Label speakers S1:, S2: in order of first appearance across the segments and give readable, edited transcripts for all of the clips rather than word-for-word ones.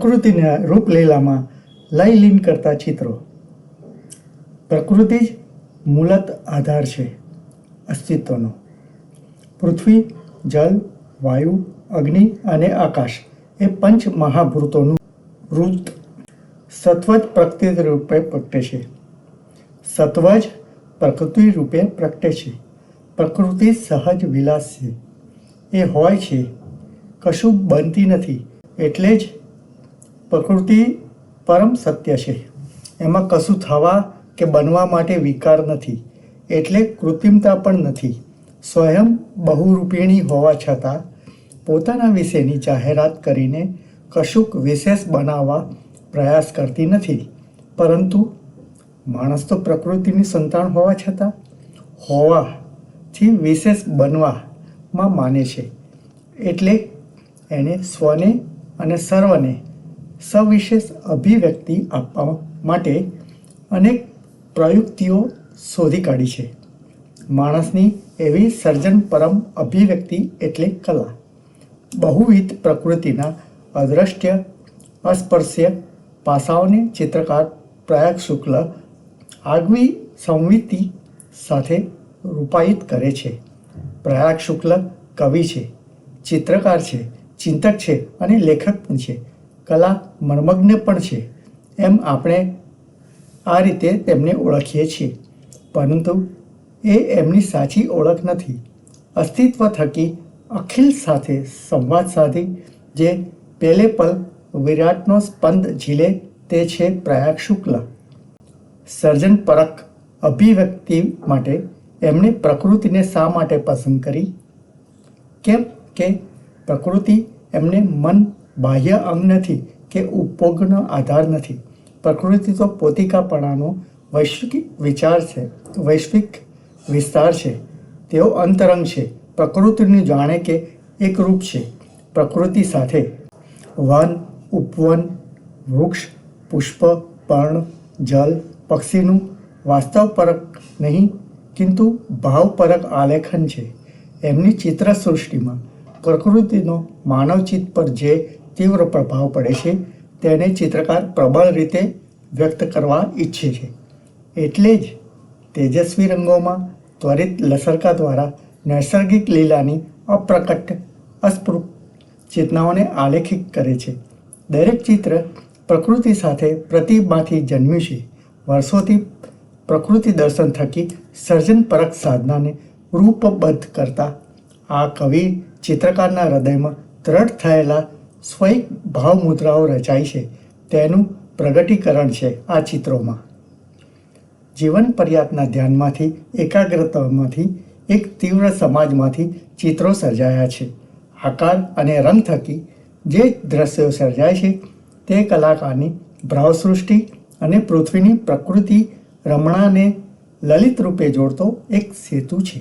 S1: પ્રકૃતિના રૂપલીલામાં લય લીન કરતા ચિત્રો. પ્રકૃતિ જ મૂળત આધાર છે અસ્તિત્વનો. પૃથ્વી, જલ, વાયુ, અગ્નિ અને આકાશ એ પંચ મહાભૂતોનું વૃત્ત સત્વ જ પ્રકૃતિ રૂપે પ્રગટે છે. સત્વ જ પ્રકૃતિ રૂપે પ્રગટે છે. પ્રકૃતિ સહજ વિલાસ છે. એ હોય છે, કશું બનતી નથી. એટલે જ પ્રકૃતિ પરમ સત્ય છે. એમાં કશું થવા કે બનવા માટે વિકાર નથી, એટલે કૃત્રિમતા પણ નથી. સ્વયં બહુરૂપિણી હોવા છતાં પોતાના વિશેની જાહેરાત કરીને કશુંક વિશેષ બનાવવા પ્રયાસ કરતી નથી. પરંતુ માણસ તો પ્રકૃતિની સંતાન હોવા છતાં હોવાથી વિશેષ બનવામાં માને છે. એટલે એણે સ્વને અને સર્વને સવિશેષ અભિવ્યક્તિ આપવા માટે અનેક પ્રયુક્તિઓ શોધી કાઢી છે. માણસની એવી સર્જન પરમ અભિવ્યક્તિ એટલે કલા. બહુવિધ પ્રકૃતિના અદ્રશ્ય અસ્પર્શ્ય પાસાઓને ચિત્રકાર પ્રયાગ શુક્લ આગવી સંવિત્તિ સાથે રૂપાયિત કરે છે. પ્રયાગ શુક્લ કવિ છે, ચિત્રકાર છે, ચિંતક છે અને લેખક પણ છે. કલા મર્મજ્ઞ પણ છે. એમ આપણે આ રીતે તેમને ઓળખીએ છીએ. પરંતુ એ એમની સાચી ઓળખ નથી. અસ્તિત્વ થકી અખિલ સાથે સંવાદ સાધી જે પેલે પલ વિરાટનો સ્પંદ ઝીલે તે છે પ્રયાગ શુક્લ. સર્જનપરક અભિવ્યક્તિ માટે એમણે પ્રકૃતિને શા માટે પસંદ કરી? કેમ કે પ્રકૃતિ એમને મન બાહ્ય અંગ નથી કે ઉપભોગનો આધાર નથી. પ્રકૃતિ તો પોતિકાપણાનો વૈશ્વિક વિચાર છે, વૈશ્વિક વિસ્તાર છે. તેઓ અંતરંગ છે. પ્રકૃતિનું જાણે કે એક રૂપ છે. પ્રકૃતિ સાથે વન, ઉપવન, વૃક્ષ, પુષ્પ, પર્ણ, જલ, પક્ષીનું વાસ્તવપરક નહીં કિંતુ ભાવપરક આલેખન છે. એમની ચિત્ર સૃષ્ટિમાં પ્રકૃતિનો માનવચિત્ત પર જે તીવ્ર પ્રભાવ પડે છે તેને ચિત્રકાર પ્રબળ રીતે વ્યક્ત કરવા ઈચ્છે છે. એટલે જ તેજસ્વી રંગોમાં ત્વરિત લસરકા દ્વારા નૈસર્ગિક લીલાની અપ્રકટ અસ્ફુટ ચેતનાઓને આલેખિત કરે છે. દરેક ચિત્ર પ્રકૃતિ સાથે પ્રતિભાથી જન્મ્યું છે. વર્ષોથી પ્રકૃતિ દર્શન થકી સર્જનપરક સાધનાને રૂપબદ્ધ કરતા આ કવિ ચિત્રકારના હૃદયમાં દ્રઢ થયેલા સ્વયં ભાવમુદ્રાઓ રચાય છે. તેનું પ્રગટીકરણ છે આ ચિત્રોમાં. જીવન પર્યાતના ધ્યાનમાંથી, એકાગ્રતામાંથી, એક તીવ્ર સમાજમાંથી ચિત્રો સર્જાયા છે. આકાર અને રંગ થકી જે દ્રશ્યો સર્જાય છે તે કલાકારની ભાવસૃષ્ટિ અને પૃથ્વીની પ્રકૃતિ રમણાને લલિત રૂપે જોડતો એક સેતુ છે.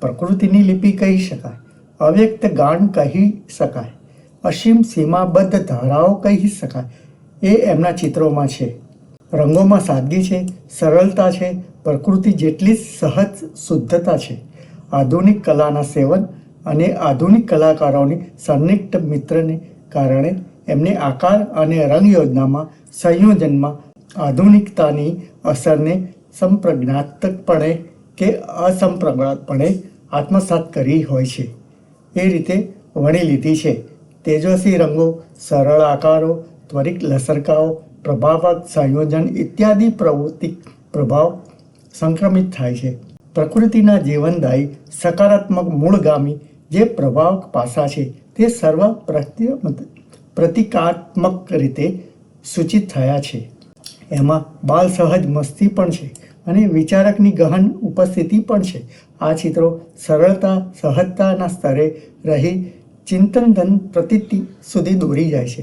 S1: પ્રકૃતિની લિપિ કહી શકાય, અવ્યક્ત ગાન કહી શકાય, અસીમ સીમાબદ્ધ ધારાઓ કહી શકાય. એ એમના ચિત્રોમાં છે. રંગોમાં સાદગી છે, સરળતા છે, પ્રકૃતિ જેટલી સહજ શુદ્ધતા છે. આધુનિક કલાના સેવન અને આધુનિક કલાકારોની સંનિગ્ધ મિત્રને કારણે એમને આકાર અને રંગ યોજનામાં સંયોજનમાં આધુનિકતાની અસરને સંપ્રજ્ઞાતપણે કે અસંપ્રજ્ઞાતપણે આત્મસાત કરી હોય છે. એ રીતે વણી લીધી છે. તેજસ્વી રંગો, સરળ આકારો, ત્વરિત લસરકાઓ, પ્રભાવક સંયોજન ઇત્યાદિ પ્રવૃત્તિ પ્રભાવ સંક્રમિત થાય છે. પ્રકૃતિના જીવનદાયી સકારાત્મક મૂળગામી જે પ્રભાવક પાસા છે તે સર્વ પ્રતિકાત્મક રીતે સૂચિત થયા છે. એમાં બાલ સહજ મસ્તી પણ છે અને વિચારકની ગહન ઉપસ્થિતિ પણ છે. આ ચિત્રો સરળતા સહજતાના સ્તરે રહી ચિંતનધન પ્રતીતિ સુધી દોરી જાય છે.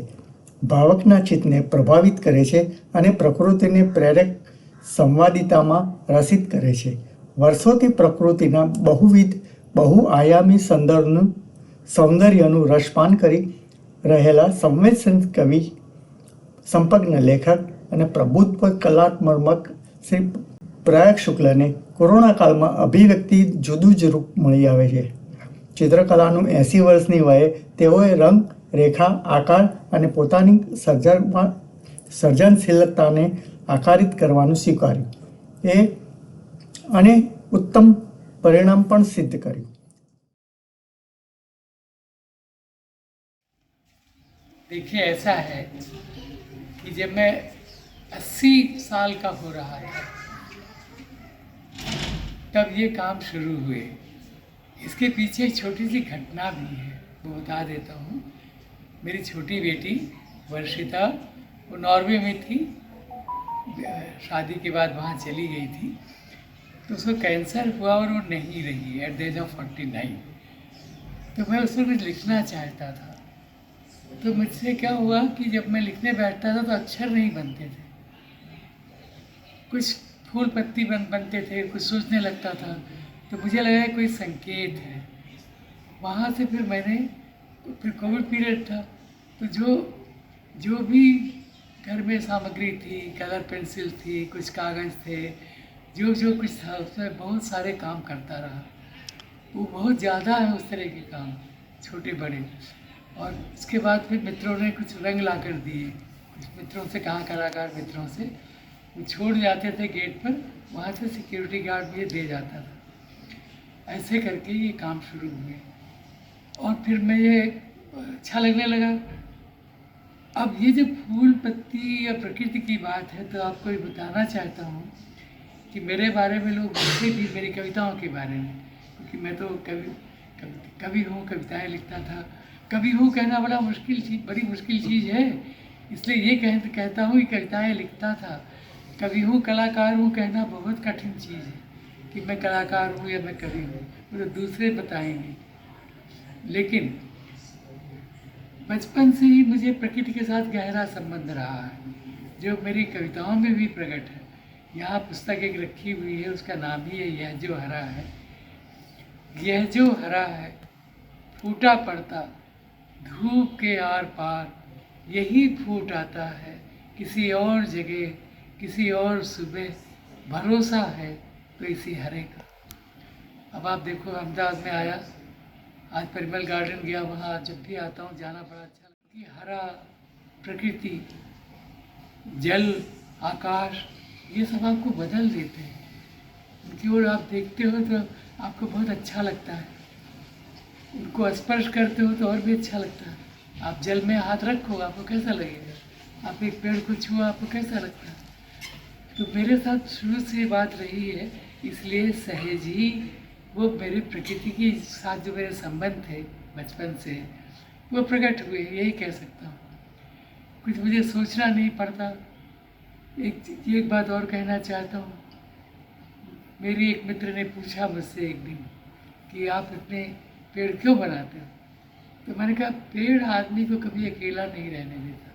S1: ભાવકના ચિત્તને પ્રભાવિત કરે છે અને પ્રકૃતિને પ્રેરક સંવાદિતામાં રસિત કરે છે. વર્ષોથી પ્રકૃતિના બહુવિધ બહુઆયામી સૌંદર્યનું રસપાન કરી રહેલા સંવેદનશીલ કવિ, સંપન્ન લેખક અને પ્રબુદ્ધ કલાત્મક શ્રી પ્રયાગ શુક્લને કોરોના કાળમાં અભિવ્યક્તિ જુદું જ રૂપ મળી આવે છે. ચિત્રકલાનું 80 વર્ષની વયે તેઓએ રંગ રેખા, આકાર અને પોતાની સર્જનશીલતાને આકારિત કરવાનું સ્વીકાર્યું અને ઉત્તમ પરિણામ પણ સિદ્ધ કર્યું.
S2: देखिए, ऐसा है कि जब मैं 80 साल का हो रहा था तब ये काम शुरू हुए. इसके पीछे एक छोटी सी घटना भी है, वो बता देता हूँ. मेरी छोटी बेटी वर्षिता, वो नॉर्वे में थी, शादी के बाद वहाँ चली गई थी, तो उसको कैंसर हुआ और वो नहीं रही एट द एज ऑफ 49. तो मैं उसको कुछ लिखना चाहता था. तो मुझसे क्या हुआ कि जब मैं लिखने बैठता था तो अक्षर नहीं बनते थे, कुछ फूल पत्ती बनते थे, कुछ सोचने लगता था. तो मुझे लगा कोई संकेत है. वहाँ से फिर कोविड पीरियड था, तो जो भी घर में सामग्री थी, कलर पेंसिल थी, कुछ कागज़ थे, जो कुछ था उसमें बहुत सारे काम करता रहा. वो बहुत ज़्यादा है उस तरह के काम, छोटे बड़े. और उसके बाद फिर मित्रों ने कुछ रंग ला कर दिए. कुछ मित्रों से कहा, कलाकार मित्रों से, वो छोड़ जाते थे गेट पर, वहाँ से सिक्योरिटी गार्ड मुझे दे जाता था. ऐसे करके ये काम शुरू हुए और फिर मैं ये अच्छा लगने लगा. अब ये जो फूल पत्ती या प्रकृति की बात है, तो आपको ये बताना चाहता हूँ कि मेरे बारे में लोग बोलते भी, मेरी कविताओं के बारे में, क्योंकि मैं तो कवि हूँ, कविताएं लिखता था. कवि हूँ कहना बड़ी मुश्किल चीज़ है, इसलिए ये कहता हूँ कि कविताएं लिखता था. कवि हूँ, कलाकार हूँ कहना बहुत कठिन चीज़ है कि मैं कलाकार हूँ या मैं कवि हूँ, वो तो दूसरे बताएंगे. लेकिन बचपन से ही मुझे प्रकृति के साथ गहरा संबंध रहा है, जो मेरी कविताओं में भी प्रकट है. यहाँ पुस्तक एक रखी हुई है, उसका नाम ही है यह जो हरा है. यह जो हरा है फूटा पड़ता धूप के आर पार, यही फूट आता है किसी और जगह, किसी और सुबह. भरोसा है तो इसी हरे का. अब आप देखो, अहमदाबाद में आया, आज परिमल गार्डन गया, वहाँ जब भी आता हूँ जाना बड़ा अच्छा लगता है. हरा, प्रकृति, जल, आकाश, ये सब आपको बदल देते हैं. उनकी ओर आप देखते हो तो आपको बहुत अच्छा लगता है. उनको स्पर्श करते हो तो और भी अच्छा लगता है. आप जल में हाथ रखो, आपको कैसा लगेगा? आप एक पेड़ को छुओ, आपको कैसा लगता है? तो मेरे साथ शुरू से बात रही है, इसलिए सहज ही वो मेरे प्रकृति के साथ जो मेरे संबंध थे बचपन से, वो प्रकट हुए, यही कह सकता हूँ. कुछ मुझे सोचना नहीं पड़ता. एक बात और कहना चाहता हूँ. मेरी एक मित्र ने पूछा मुझसे एक दिन कि आप इतने पेड़ क्यों बनाते हो? तो मैंने कहा, पेड़ आदमी को कभी अकेला नहीं रहने देता.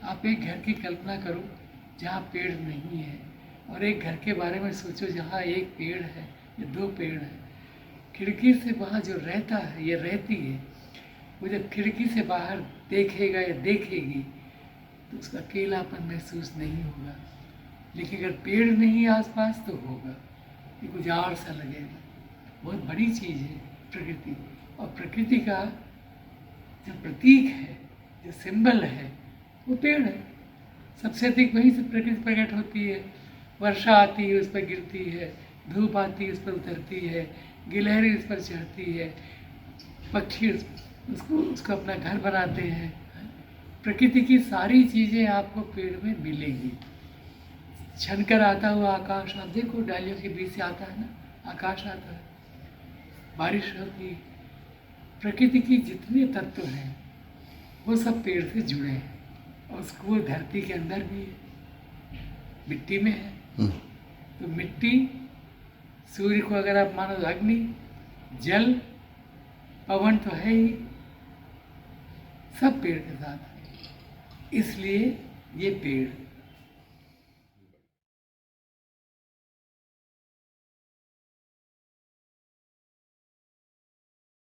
S2: आप एक घर की कल्पना करो जहाँ पेड़ नहीं है, और एक घर के बारे में सोचो जहाँ एक पेड़ है या दो पेड़ है. खिड़की से वहाँ जो रहता है या रहती है, वो जब खिड़की से बाहर देखेगा या देखेगी तो उसका अकेलापन महसूस नहीं होगा. लेकिन अगर पेड़ नहीं आसपास तो होगा, एक उजाड़ सा लगेगा. बहुत बड़ी चीज़ है प्रकृति. और प्रकृति का जो प्रतीक है, जो सिंबल है, वो पेड़ है. सबसे अधिक वहीं से प्रकृति प्रकट होती है. वर्षा आती है, उस पर गिरती है. धूप आती है, उस पर उतरती है. गिलहरी उस पर चढ़ती है. पक्षी उसको अपना घर बनाते हैं. प्रकृति की सारी चीज़ें आपको पेड़ में मिलेंगी. छनकर आता हुआ आकाश, आप देखो डालियों के बीच से आता है ना, आकाश आता है. बारिश होती है. प्रकृति की जितने तत्व हैं वो सब पेड़ से जुड़े हैं. और उसको वो धरती के अंदर भी है, मिट्टी में है. तो मिट्टी, सूर्य को अगर आप मानो तो अग्नि, जल, पवन तो है ही, सब पेड़ के साथ है. इसलिए ये पेड़